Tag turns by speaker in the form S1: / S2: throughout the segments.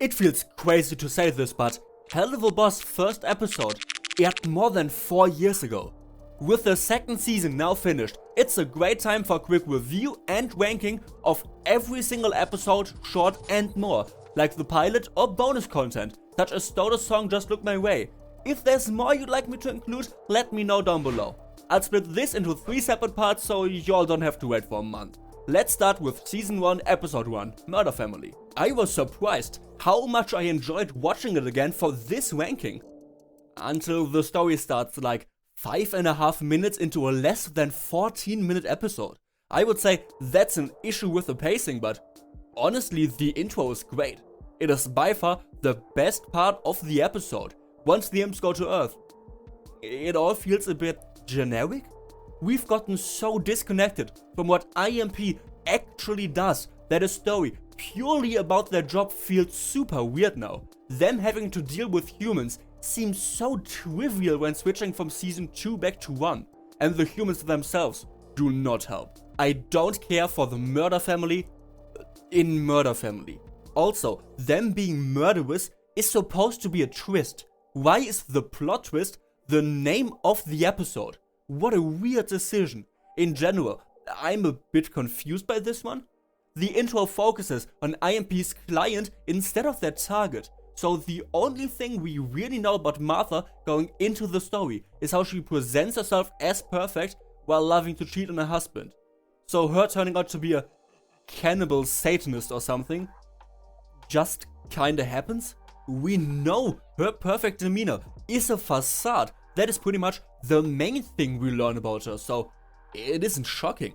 S1: It feels crazy to say this, but Helluva Boss first episode aired more than 4 years ago. With the second season now finished, it's a great time for a quick review and ranking of every single episode, short and more, like the pilot or bonus content, such as Stoda's song Just Look My Way. If there's more you'd like me to include, let me know down below. I'll split this into 3 separate parts so y'all don't have to wait for a month. Let's start with Season 1, Episode 1, Murder Family. I was surprised how much I enjoyed watching it again for this ranking. Until the story starts like 5.5 minutes into a less than 14-minute episode. I would say that's an issue with the pacing, but honestly the intro is great. It is by far the best part of the episode, once the imps go to Earth. It all feels a bit generic. We've gotten so disconnected from what I.M.P actually does that a story purely about their job feels super weird now. Them having to deal with humans seems so trivial when switching from Season 2 back to 1, and the humans themselves do not help. I don't care for the Murder Family in Murder Family. Also, them being murderous is supposed to be a twist. Why is the plot twist the name of the episode? What a weird decision. In general, I'm a bit confused by this one. The intro focuses on I.M.P's client instead of their target, so the only thing we really know about Martha going into the story is how she presents herself as perfect while loving to cheat on her husband. So her turning out to be a cannibal satanist or something just kinda happens. We know her perfect demeanor is a facade. That is pretty much the main thing we learn about her, so it isn't shocking.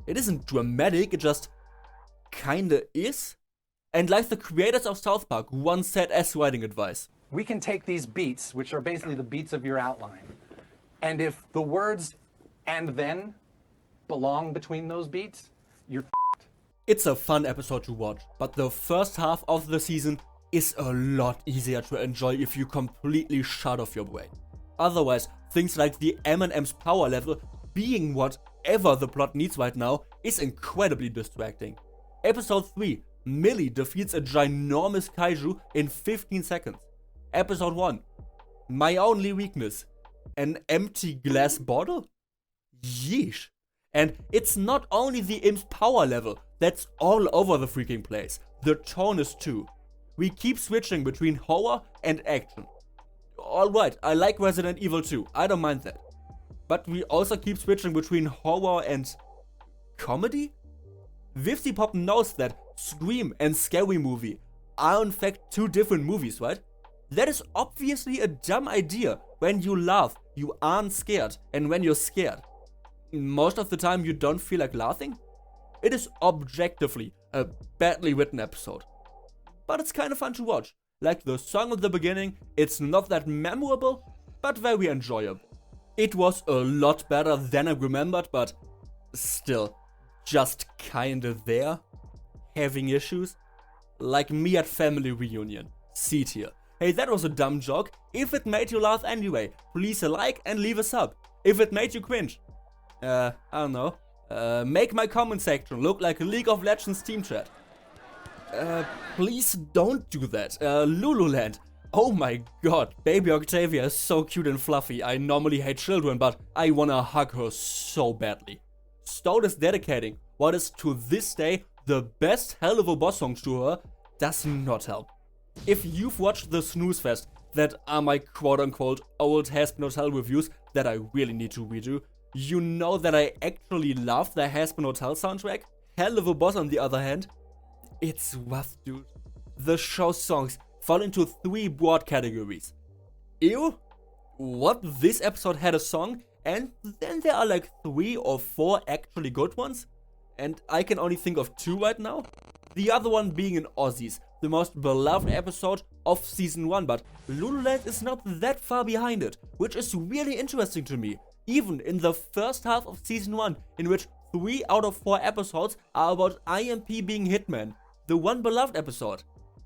S1: It isn't dramatic, it just kinda is. And like the creators of South Park once said as writing advice,
S2: we can take these beats, which are basically the beats of your outline, and if the words "and then" belong between those beats, you're f***ed.
S1: It's a fun episode to watch, but the first half of the season is a lot easier to enjoy if you completely shut off your brain. Otherwise, things like the M&M's power level being whatever the plot needs right now is incredibly distracting. Episode 3, Millie defeats a ginormous kaiju in 15 seconds. Episode 1, my only weakness, an empty glass bottle? Yeesh. And it's not only the imp's power level that's all over the freaking place, the tone is too. We keep switching between horror and action. Alright, I like Resident Evil 2, I don't mind that. But we also keep switching between horror and comedy? Vivzy Pop knows that Scream and Scary Movie are in fact 2 different movies, right? That is obviously a dumb idea. When you laugh, you aren't scared, and when you're scared, most of the time you don't feel like laughing. It is objectively a badly written episode, but it's kind of fun to watch. Like the song at the beginning, it's not that memorable, but very enjoyable. It was a lot better than I remembered, but still, just kinda there. Having issues? Like me at family reunion. C.h.e.r.u.b.s. Hey, that was a dumb joke. If it made you laugh anyway, please a like and leave a sub. If it made you cringe, I don't know. Make my comment section look like a League of Legends team chat. Please don't do that. Loo Loo Land. Oh my god, baby Octavia is so cute and fluffy. I normally hate children, but I wanna hug her so badly. Stoda is dedicating what is to this day the best Helluva Boss song to her does not help. If you've watched the Snooze Fest, that are my quote-unquote old Has-Been Hotel reviews that I really need to redo, you know that I actually love the Has-Been Hotel soundtrack. Helluva Boss, on the other hand, it's rough, dude. The show's songs fall into 3 broad categories. Ew, what, this episode had a song, and then there are like 3 or 4 actually good ones, and I can only think of 2 right now. The other one being in Aussies, the most beloved episode of Season 1, but Loo Loo Land is not that far behind it, which is really interesting to me. Even in the first half of Season 1, in which 3 out of 4 episodes are about I.M.P being Hitman, the one beloved episode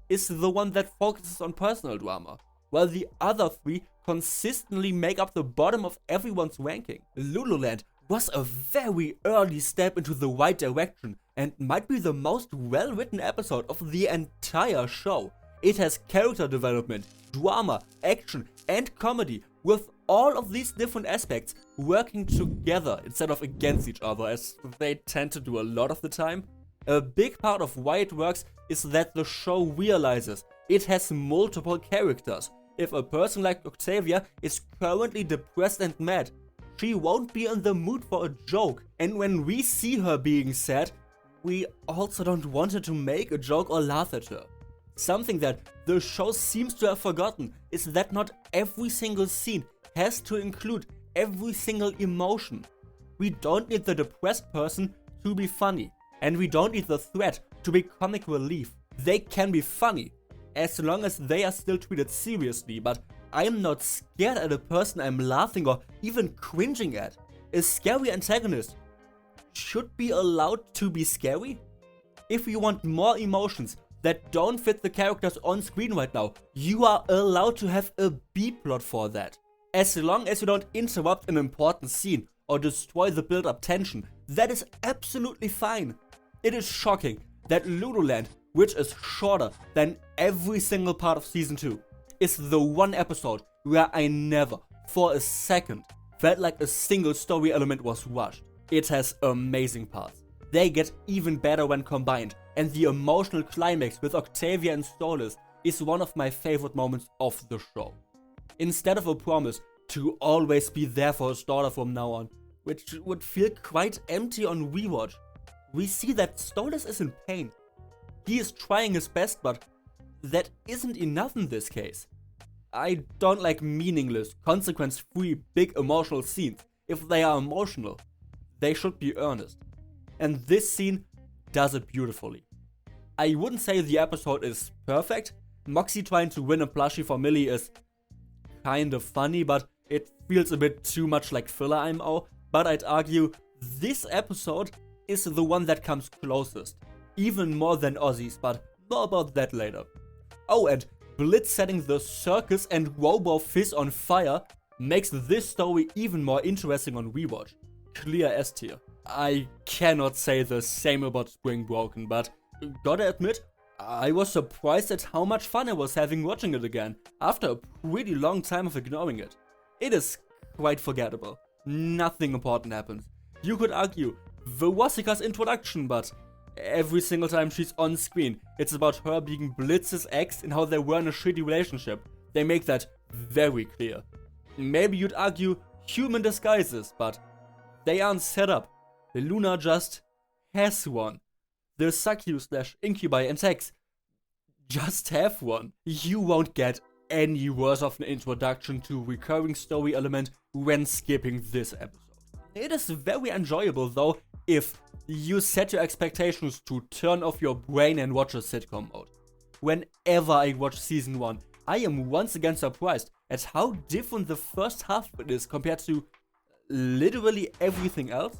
S1: is the one that focuses on personal drama, while the other 3 consistently make up the bottom of everyone's ranking. Loo Loo Land was a very early step into the right direction and might be the most well-written episode of the entire show. It has character development, drama, action, and comedy, with all of these different aspects working together instead of against each other, as they tend to do a lot of the time. A big part of why it works is that the show realizes it has multiple characters. If a person like Octavia is currently depressed and mad, she won't be in the mood for a joke, and when we see her being sad, we also don't want her to make a joke or laugh at her. Something that the show seems to have forgotten is that not every single scene has to include every single emotion. We don't need the depressed person to be funny, and we don't need the threat to be comic relief. They can be funny, as long as they are still treated seriously, but I'm not scared at a person I'm laughing or even cringing at. A scary antagonist should be allowed to be scary? If you want more emotions that don't fit the characters on screen right now, you are allowed to have a B-plot for that. As long as you don't interrupt an important scene or destroy the build-up tension, that is absolutely fine. It is shocking that Loo Loo Land, which is shorter than every single part of Season 2, is the one episode where I never, for a second, felt like a single story element was rushed. It has amazing parts. They get even better when combined, and the emotional climax with Octavia and Stolas is one of my favorite moments of the show. Instead of a promise to always be there for his daughter from now on, which would feel quite empty on rewatch, we see that Stolas is in pain. He is trying his best, but that isn't enough in this case. I don't like meaningless, consequence-free, big emotional scenes. If they are emotional, they should be earnest. And this scene does it beautifully. I wouldn't say the episode is perfect. Moxie trying to win a plushie for Millie is kind of funny, but it feels a bit too much like filler I.M.O. But I'd argue this episode is the one that comes closest. Even more than Aussies, but more about that later. Oh, and Blitz setting the circus and Robo Fizz on fire makes this story even more interesting on rewatch. Clear S tier. I cannot say the same about Spring Broken, but gotta admit, I was surprised at how much fun I was having watching it again, after a pretty long time of ignoring it. It is quite forgettable. Nothing important happens. You could argue Verosika's introduction, but every single time she's on screen, it's about her being Blitz's ex and how they were in a shitty relationship. They make that very clear. Maybe you'd argue human disguises, but they aren't set up. Luna just has one. The Succubus/Incubi and Tex just have one. You won't get any worse of an introduction to a recurring story element when skipping this episode. It is very enjoyable though if you set your expectations to turn off your brain and watch a sitcom mode. Whenever I watch season 1, I am once again surprised at how different the first half of it is compared to literally everything else.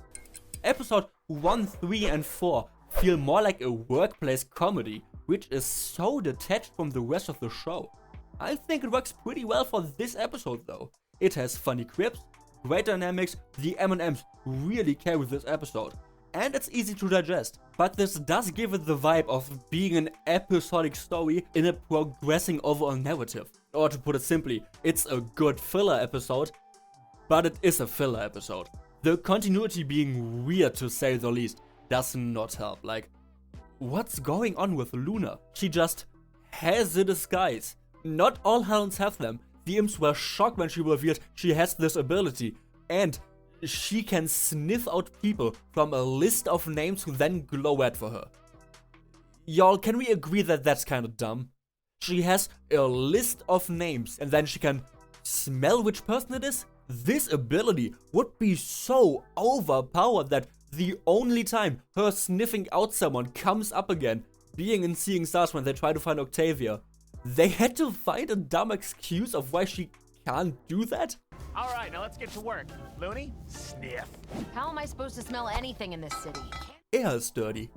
S1: Episode 1, 3, and 4 feel more like a workplace comedy, which is so detached from the rest of the show. I think it works pretty well for this episode though. It has funny quips, great dynamics, the M&Ms really carry this episode, and it's easy to digest. But this does give it the vibe of being an episodic story in a progressing overall narrative. Or to put it simply, it's a good filler episode, but it is a filler episode. The continuity being weird to say the least does not help. Like, what's going on with Luna? She just has a disguise. Not all Helens have them. The imps were shocked when she revealed she has this ability, and she can sniff out people from a list of names who then glow at for her. Y'all, can we agree that that's kinda dumb? She has a list of names and then she can smell which person it is? This ability would be so overpowered that the only time her sniffing out someone comes up again, being in Seeing Stars when they try to find Octavia, they had to find a dumb excuse of why she can't do that?
S3: Alright, now let's get to work. Looney, sniff.
S4: How am I supposed to smell anything in this city?
S1: C.h.e.r.u.b.s is dirty.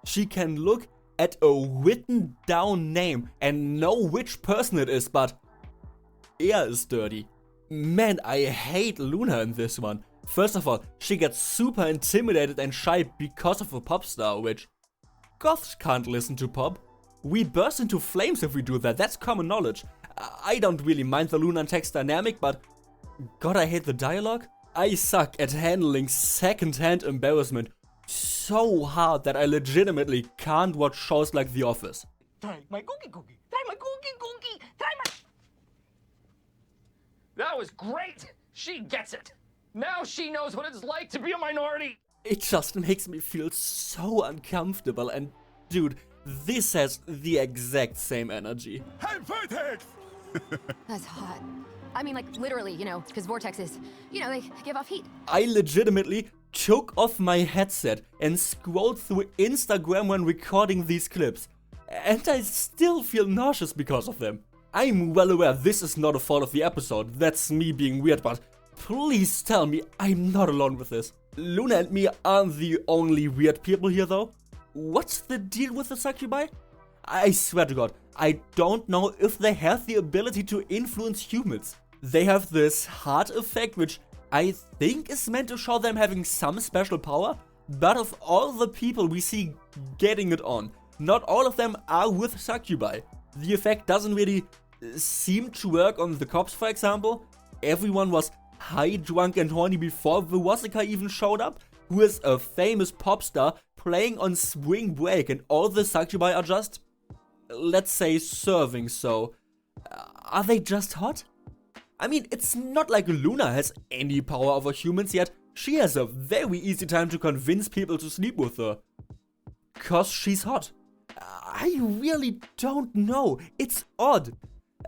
S1: She can look at a written down name and know which person it is, but C.h.e.r.u.b.s is dirty. Man, I hate Luna in this one. First of all, she gets super intimidated and shy because of a pop star, which goths can't listen to pop. We burst into flames if we do that, that's common knowledge. I don't really mind the Luna and Tex dynamic, but God, I hate the dialogue. I suck at handling second-hand embarrassment so hard that I legitimately can't watch shows like The Office.
S3: Try my cookie cookie. Try my cookie cookie. Try my... That was great. She gets it. Now she knows what it's like to be a minority.
S1: It just makes me feel so uncomfortable, and dude, this has the exact same energy.
S4: That's hot. I mean, like, literally, you know, because vortexes, you know, they give off heat.
S1: I legitimately took off my headset and scrolled through Instagram when recording these clips, and I still feel nauseous because of them. I'm well aware this is not a fault of the episode, that's me being weird, but please tell me I'm not alone with this. Luna and me aren't the only weird people here though. What's the deal with the c.h.e.r.u.b.s? I swear to God, I don't know if they have the ability to influence humans. They have this heart effect, which I think is meant to show them having some special power, but of all the people we see getting it on, not all of them are with c.h.e.r.u.b.s. The effect doesn't really seem to work on the cops, for example. Everyone was high, drunk and horny before Veronica even showed up, who is a famous pop star playing on spring break, and all the c.h.e.r.u.b.s are just, let's say, serving, so are they just hot? I mean, it's not like Luna has any power over humans, yet she has a very easy time to convince people to sleep with her. 'Cause she's hot. I really don't know, it's odd.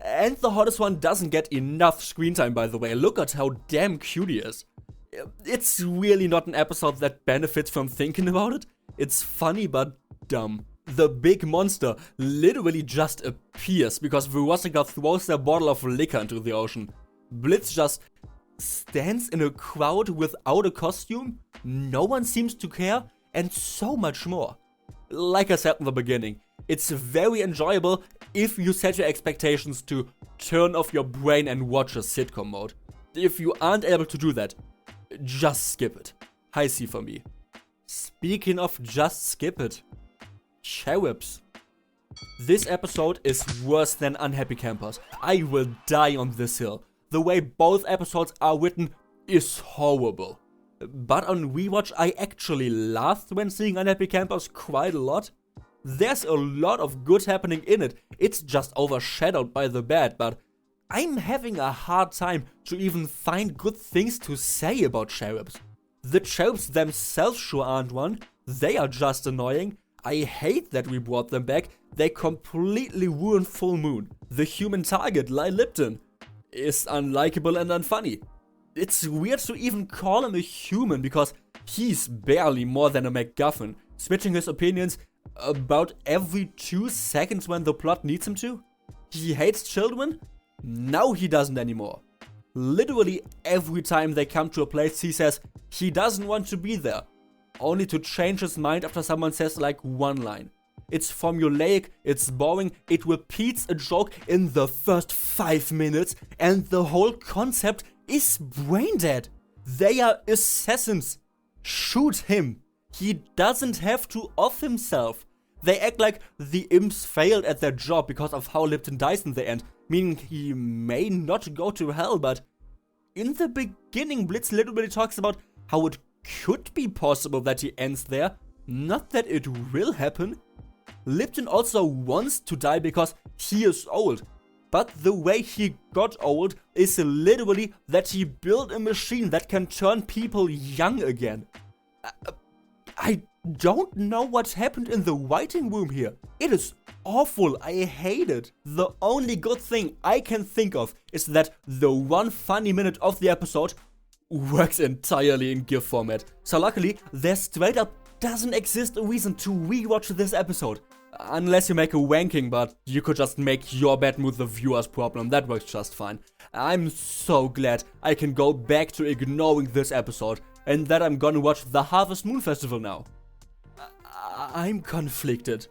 S1: And the hottest one doesn't get enough screen time, by the way. Look at how damn cute he is. It's really not an episode that benefits from thinking about it. It's funny but dumb. The big monster literally just appears because Veronica throws their bottle of liquor into the ocean. Blitz just stands in a crowd without a costume, no one seems to care, and so much more. Like I said in the beginning, it's very enjoyable if you set your expectations to turn off your brain and watch a sitcom mode. If you aren't able to do that, just skip it. High C for me. Speaking of just skip it, Cherubs. This episode is worse than Unhappy Campers. I will die on this hill. The way both episodes are written is horrible. But on rewatch, I actually laughed when seeing Unhappy Campers quite a lot. There's a lot of good happening in it, it's just overshadowed by the bad, but I'm having a hard time to even find good things to say about Cherubs. The Cherubs themselves sure aren't one, they are just annoying. I hate that we brought them back, they completely ruined Full Moon. The human target, Lipton, is unlikable and unfunny. It's weird to even call him a human because he's barely more than a MacGuffin, switching his opinions about every 2 seconds when the plot needs him to. He hates children? Now he doesn't anymore. Literally every time they come to a place he says he doesn't want to be there, only to change his mind after someone says like one line. It's formulaic, it's boring, it repeats a joke in the first 5 minutes, and the whole concept is brain dead. They are assassins. Shoot him. He doesn't have to off himself. They act like the imps failed at their job because of how Lipton dies in the end, meaning he may not go to hell, but in the beginning Blitz literally talks about how it could be possible that he ends there, not that it will happen. Lipton also wants to die because he is old, but the way he got old is literally that he built a machine that can turn people young again. I don't know what happened in the writing room here. It is awful, I hate it. The only good thing I can think of is that the one funny minute of the episode works entirely in GIF format. So luckily, there straight up doesn't exist a reason to rewatch this episode. Unless you make a ranking, but you could just make your bad mood the viewer's problem, that works just fine. I'm so glad I can go back to ignoring this episode, and that I'm gonna watch the Harvest Moon Festival now. I'm conflicted.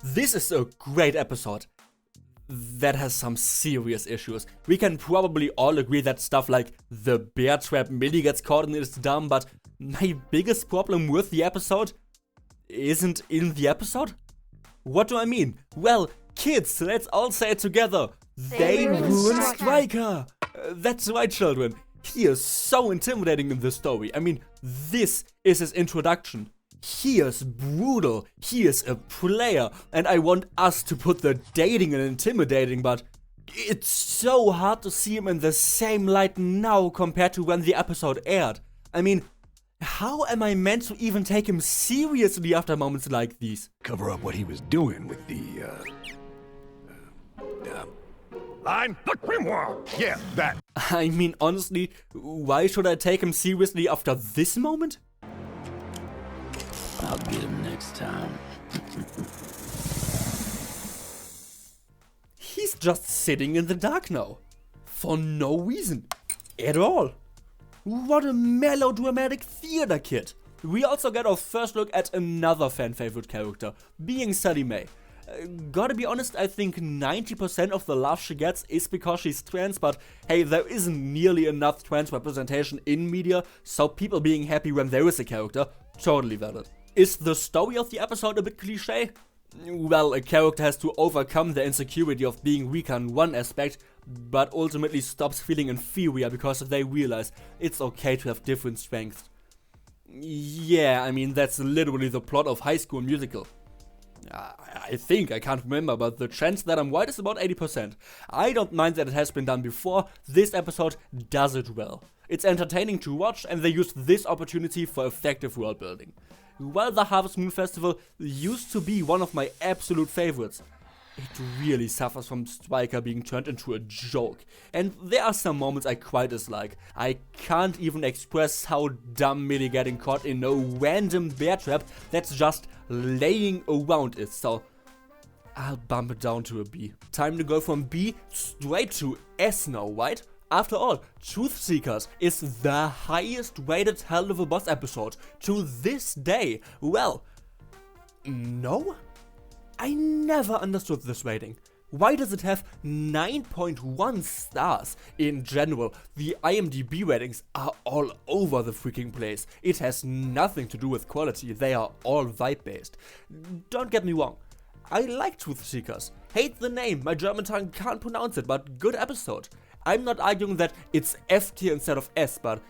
S1: This is a great episode that has some serious issues. We can probably all agree that stuff like the bear trap Millie gets caught in is dumb, but my biggest problem with the episode isn't in the episode. What do I mean? Well, kids, let's all say it together. They ruined Striker! That's right, children. He is so intimidating in this story. I mean, this is his introduction. He is brutal, he is a player, and I want us to put the dating and intimidating, but it's so hard to see him in the same light now compared to when the episode aired. I mean, how am I meant to even take him seriously after moments like these?
S5: Cover up what he was doing with the, line? Yeah, that.
S1: I mean, honestly, why should I take him seriously after this moment?
S6: I'll get him next time.
S1: He's just sitting in the dark now. For no reason. At all. What a melodramatic theater kid. We also get our first look at another fan favorite character, being Sally Mae. Gotta be honest, I think 90% of the love she gets is because she's trans, but hey, there isn't nearly enough trans representation in media, so people being happy when there is a character, totally valid. Is the story of the episode a bit cliche? Well, a character has to overcome the insecurity of being weaker in one aspect, but ultimately stops feeling inferior because they realize it's okay to have different strengths. Yeah, I mean, that's literally the plot of High School Musical. I think, I can't remember, but the chance that I'm right is about 80%. I don't mind that it has been done before, this episode does it well. It's entertaining to watch, and they use this opportunity for effective world building. While the Harvest Moon Festival used to be one of my absolute favorites, it really suffers from Striker being turned into a joke. And there are some moments I quite dislike. I can't even express how dumb Millie getting caught in a random bear trap that's just laying around is, so I'll bump it down to a B. Time to go from B straight to S now, right? After all, Truth Seekers is the highest rated Helluva Boss episode to this day. Well, no? I never understood this rating. Why does it have 9.1 stars? In general, the IMDb ratings are all over the freaking place. It has nothing to do with quality, they are all vibe based. Don't get me wrong, I like Truth Seekers. Hate the name, my German tongue can't pronounce it, but good episode. I'm not arguing that it's F tier instead of S, but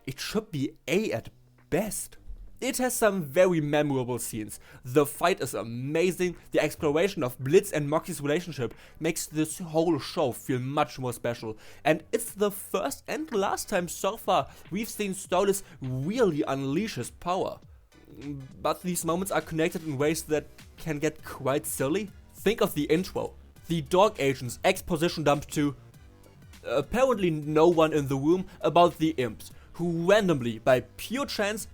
S1: it should be A at best. It has some very memorable scenes. The fight is amazing, the exploration of Blitz and Moxie's relationship makes this whole show feel much more special, and it's the first and last time so far we've seen Stolas really unleash his power. But these moments are connected in ways that can get quite silly. Think of the intro. The dog agent's exposition dump to apparently no one in the room about the imps, who randomly, by pure chance,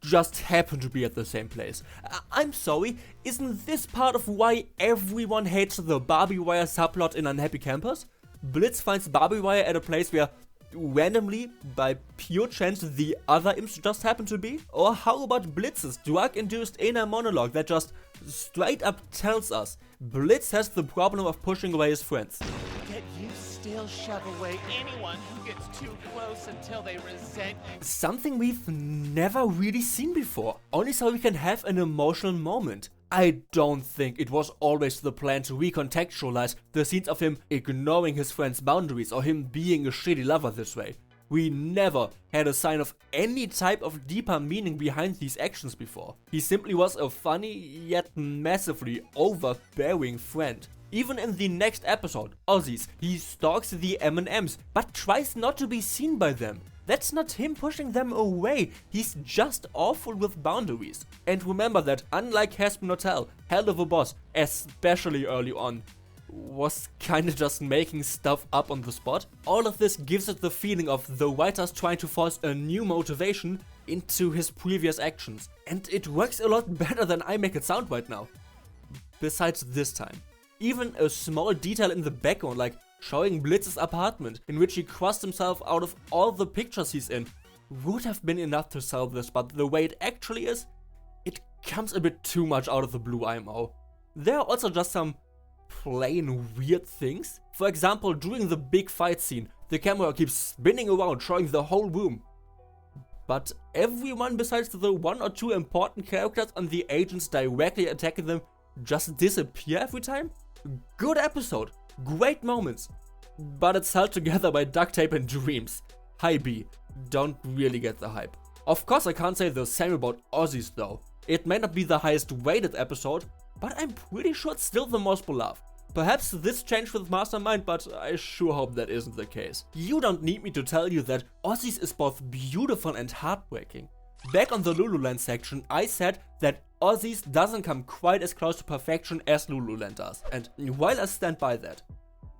S1: just happen to be at the same place. I'm sorry, isn't this part of why everyone hates the Barbie Wire subplot in Unhappy Campers? Blitz finds Barbie Wire at a place where randomly, by pure chance, the other imps just happen to be? Or how about Blitz's drug-induced inner monologue that just straight up tells us Blitz has the problem of pushing away his friends?
S7: Yet you still shove away anyone who gets too close until they resent you.
S1: Something we've never really seen before, only so we can have an emotional moment. I don't think it was always the plan to recontextualize the scenes of him ignoring his friend's boundaries or him being a shitty lover this way. We never had a sign of any type of deeper meaning behind these actions before. He simply was a funny yet massively overbearing friend. Even in the next episode, Aussies, he stalks the M&Ms, but tries not to be seen by them. That's not him pushing them away, he's just awful with boundaries. And remember that, unlike Hasbin Hotel, Helluva Boss, especially early on, was kinda just making stuff up on the spot. All of this gives it the feeling of the writers trying to force a new motivation into his previous actions. And it works a lot better than I make it sound right now. Besides this time. Even a small detail in the background, like showing Blitz's apartment, in which he crossed himself out of all the pictures he's in, would have been enough to sell this, but the way it actually is, it comes a bit too much out of the blue IMO. There are also just some plain weird things. For example, during the big fight scene, the camera keeps spinning around, showing the whole room. But everyone besides the one or two important characters and the agents directly attacking them just disappear every time? Good episode, great moments, but it's held together by duct tape and dreams. Hi B, don't really get the hype. Of course I can't say the same about Aussies though. It may not be the highest rated episode, but I'm pretty sure it's still the most beloved. Perhaps this changed with Mastermind, but I sure hope that isn't the case. You don't need me to tell you that Aussies is both beautiful and heartbreaking. Back on the Loo Loo Land section, I said that Aussies doesn't come quite as close to perfection as Loo Loo Land does, and while I stand by that,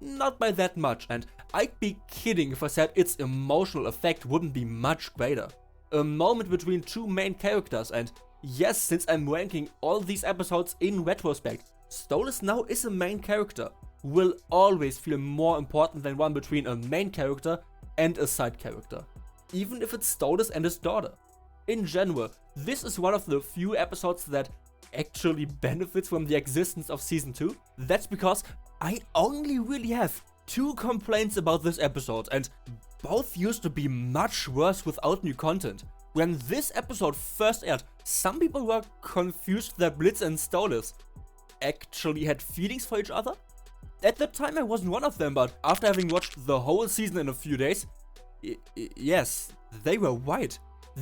S1: not by that much, and I'd be kidding if I said its emotional effect wouldn't be much greater. A moment between two main characters, and yes, since I'm ranking all these episodes in retrospect, Stolas now is a main character, will always feel more important than one between a main character and a side character, even if it's Stolas and his daughter. In general, this is one of the few episodes that actually benefits from the existence of Season 2. That's because I only really have 2 complaints about this episode, and both used to be much worse without new content. When this episode first aired, some people were confused that Blitz and Stolas actually had feelings for each other. At the time I wasn't one of them, but after having watched the whole season in a few days, yes, they were right.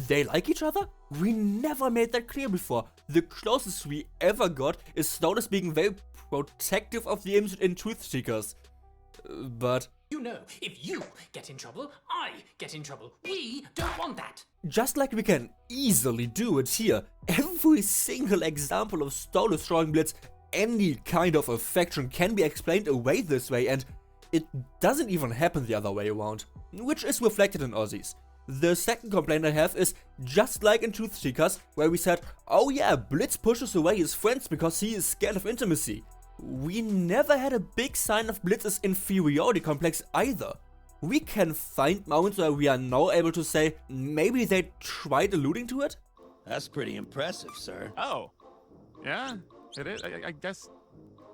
S1: They like each other? We never made that clear before. The closest we ever got is Stolas being very protective of the image in Truth Seekers. But
S6: you know, if you get in trouble, I get in trouble. We don't want that.
S1: Just like we can easily do it here, every single example of Stolas showing Blitz any kind of affection can be explained away this way, and it doesn't even happen the other way around, which is reflected in Aussies. The second complaint I have is just like in Truth Seekers, where we said, oh yeah, Blitz pushes away his friends because he is scared of intimacy. We never had a big sign of Blitz's inferiority complex either. We can find moments where we are now able to say, maybe they tried alluding to it?
S8: That's pretty impressive, sir.
S9: Oh, yeah, it is. I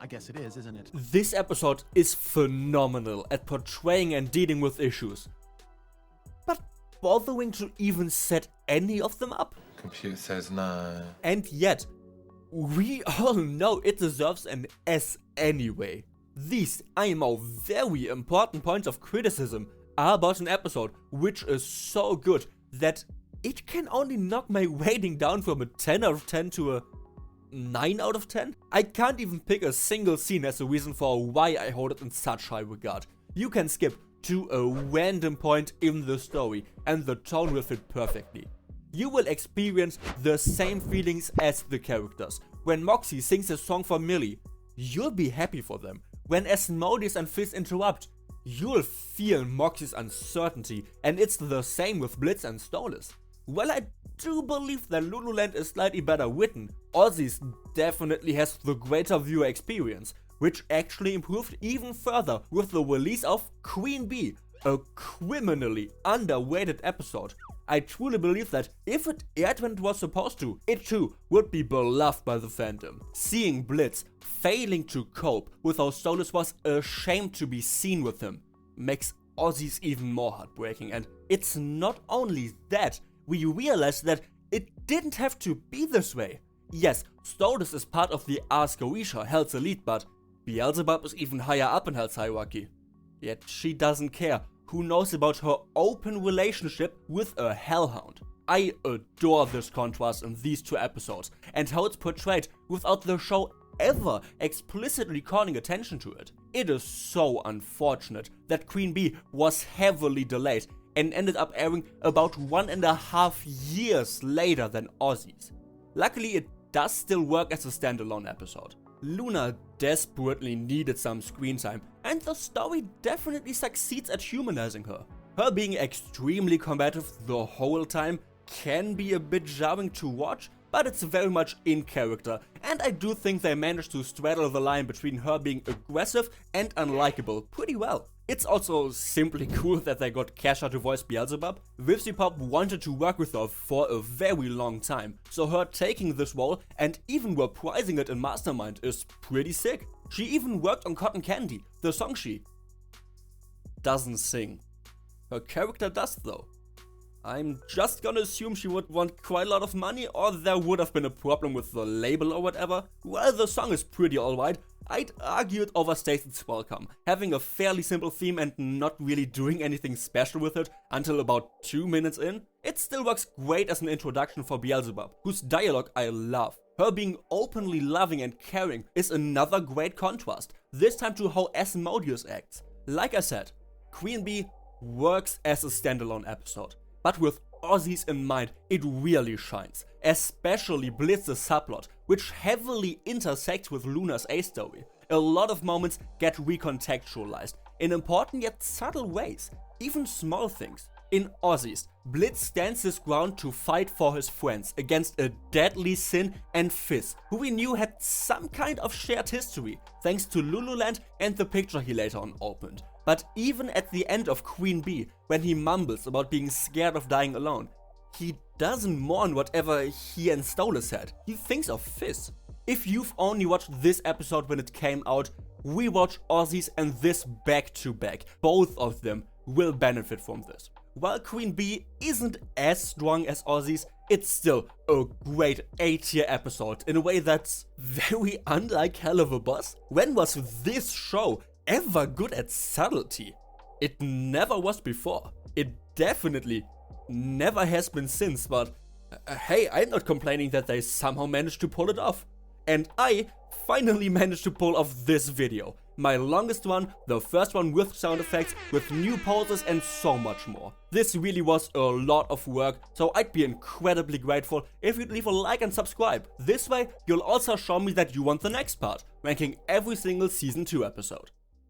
S9: guess it is, isn't it?
S1: This episode is phenomenal at portraying and dealing with issues. But bothering to even set any of them up?
S10: Computer says no.
S1: And yet, we all know it deserves an S anyway. These, I know, very important points of criticism are about an episode which is so good that it can only knock my rating down from a 10 out of 10 to a 9 out of 10. I can't even pick a single scene as a reason for why I hold it in such high regard. You can skip to a random point in the story and the tone will fit perfectly. You will experience the same feelings as the characters. When Moxie sings a song for Millie, you'll be happy for them. When Asmodeus and Fizz interrupt, you'll feel Moxie's uncertainty, and it's the same with Blitz and Stolas. While I do believe that Loo Loo Land is slightly better written, Aussies definitely has the greater viewer experience, which actually improved even further with the release of Queen Bee, a criminally underrated episode. I truly believe that if it aired when it was supposed to, it too would be beloved by the fandom. Seeing Blitz failing to cope with how Stolas was ashamed to be seen with him makes Aussies even more heartbreaking, and it's not only that, we realize that it didn't have to be this way. Yes, Stolas is part of the c.h.e.r.u.b.s, Hell's elite, but Beelzebub is even higher up in Hell's hierarchy. Yet she doesn't care who knows about her open relationship with a hellhound. I adore this contrast in these 2 episodes and how it's portrayed without the show ever explicitly calling attention to it. It is so unfortunate that Queen Bee was heavily delayed and ended up airing about 1.5 years later than Aussies. Luckily, it does still work as a standalone episode. Luna desperately needed some screen time, and the story definitely succeeds at humanizing her. Her being extremely combative the whole time can be a bit jarring to watch, but it's very much in character, and I do think they managed to straddle the line between her being aggressive and unlikable pretty well. It's also simply cool that they got Kesha to voice Beelzebub. Vivsipop wanted to work with her for a very long time, so her taking this role and even reprising it in Mastermind is pretty sick. She even worked on Cotton Candy, the song she doesn't sing. Her character does though. I'm just gonna assume she would want quite a lot of money, or there would have been a problem with the label or whatever. While the song is pretty alright, I'd argue it overstays its welcome, having a fairly simple theme and not really doing anything special with it until about 2 minutes in. It still works great as an introduction for Beelzebub, whose dialogue I love. Her being openly loving and caring is another great contrast, this time to how Asmodeus acts. Like I said, Queen Bee works as a standalone episode, but with Aussies in mind, it really shines, especially Blitz's subplot, which heavily intersects with Luna's A story. A lot of moments get recontextualized in important yet subtle ways, even small things. In Aussies, Blitz stands his ground to fight for his friends against a deadly sin and Fizz, who we knew had some kind of shared history, thanks to Loo Loo Land and the picture he later on opened. But even at the end of Queen Bee, when he mumbles about being scared of dying alone, he doesn't mourn whatever he and Stolas had, he thinks of Fizz. If you've only watched this episode when it came out, rewatch Aussies and this back to back. Both of them will benefit from this. While Queen Bee isn't as strong as Aussies, it's still a great A-tier episode in a way that's very unlike Helluva Boss. When was this show ever good at subtlety? It never was before. It definitely never has been since, but hey, I'm not complaining that they somehow managed to pull it off. And I finally managed to pull off this video. My longest one, the first one with sound effects, with new poses and so much more. This really was a lot of work, so I'd be incredibly grateful if you'd leave a like and subscribe. This way, you'll also show me that you want the next part, ranking every single Season 2 episode.